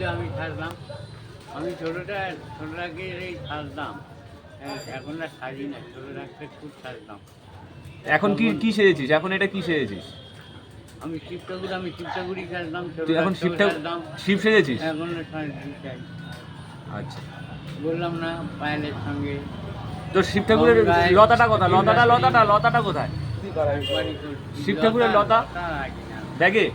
ছিল আমি সাজলাম। আমি ছোটোটাকে এই সাজতাম, এখন আর সাজি না, ছোটো থাকতে খুব সাজতাম। এখন কি কি সেজেছিস? এখন এটা কি সেজেছিস? আমি শিব ঠাকুরই সাজতাম, ছোটো তুই এখন থাকতেও সাজতাম, শিব সেজেছিস? এখনও সাজতে চাই। আচ্ছা, বললাম না পায়েলের সঙ্গে তোর শিব ঠাকুরের গঙ্গায় লতাটা কোথায়? শিবরাত্রি। লতাটা কোথায়? একবারই করছি। শিব ঠাকুরের লতা রাখি না, ব্যাগে?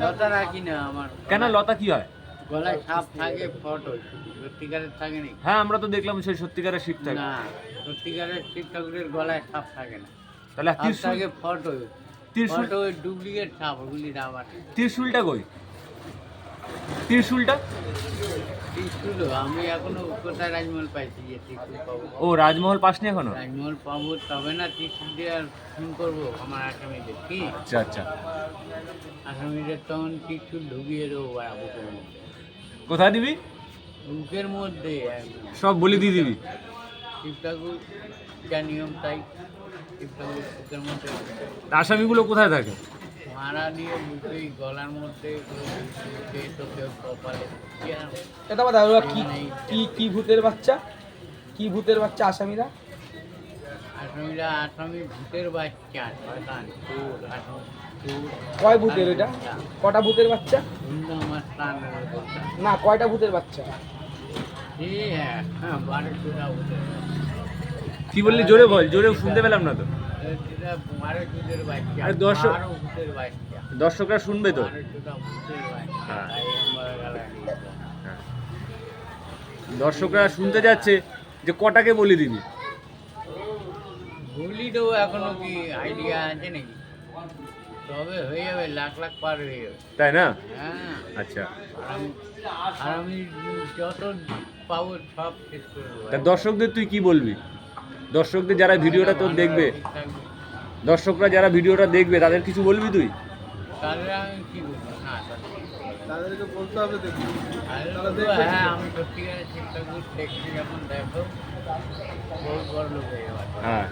লতা রাখি না আমার। কেন, লতা কি হয়? গলায় সাপ থাকে, ফটো সত্যিকারের থাকে নাকি? হ্যাঁ, আমরা তো দেখলাম সেই সত্যিকারের শিব থাকে। না, সত্যিকারের শিব ঠাকুরের গলায় সাপ থাকে না, তাহলে সাপ ত্রিশূল? থাকে ফটো। ত্রিশূল? ফটো ডুপ্লিকেট সাপ, ওগুলি রাবার। ত্রিশূলটা কই? ত্রিশূলটা? ত্রিশুল আমি এখনো কোথায় রাজমহল পাইছি যে ত্রিশুল পাবো? ও, রাজমহল পাসনি এখনো? রাজমহল পাবো তবে না ত্রিশুল দিয়ে আর ফোন করবো আমার আসামিদের, কি আচ্ছা আচ্ছা। আসামিদের তখন ত্রিশুল ঢুকিয়ে দেবো বুকের মধ্যে। কোথায় দিবি? বুকের মধ্যে একদম। সব বলি দিয়ে দিবি? শিব ঠাকুর যা নিয়ম তাই, শিব ঠাকুর বুকের মধ্যে আসামিগুলো কোথায় থাকে? মারা দিয়ে বুকে, গলার মধ্যে, বুকে তো কেউ কপালে। এটা বাদা ওরা কি কি কি ভূতের বাচ্চা? কি ভূতের বাচ্চা আসামিরা? আসামি ভূতের বাচ্চা, শয়তান, চোর, আসামি, চোর। কয় ভূতের ওইটা? কটা ভূতের বাচ্চা? হিন্দু আমার স্থানের কথা। না, কয়টা ভূতের বাচ্চা? হ্যাঁ, 12টা ভূতের বাচ্চা। কি বললি? জোরে বল, জোরে শুনতে পেলাম না তো। এটা 12 ভূতের বাচ্চা, আরে 12 ভূতের বাচ্চা, দর্শকরা শুনবে তো। 12টা ভূতের বাচ্চা, হ্যাঁ। তাই আমরা গালাগালি দিতাম। হ্যাঁ। দর্শকরা শুনতে যাচ্ছে যে কটাকে বলি দিবি? বলি দেবো, এখনো কি আইডিয়া আছে নাকি? তবে হয়ে যাবে, লাখ লাখ পার হয়ে যাবে। তাই না? হ্যাঁ, আচ্ছা। আর আমি যত পাবো সব শেষ করে দেবো। তা দর্শকদের তুই কি বলবি? দর্শকদের যারা ভিডিওটা তোর দেখবে, দর্শকরা যারা ভিডিওটা দেখবে তাদের কিছু বলবি তুই? তাহলে আমি কি বলবো? না, তাদেরকে বলতে হবে দেখি। হ্যাঁ, আমি সত্যিকারের চিন্তা করছি, দেখছি যখন দেখো, বহুত বড় লোক হয়ে যাবে। হ্যাঁ।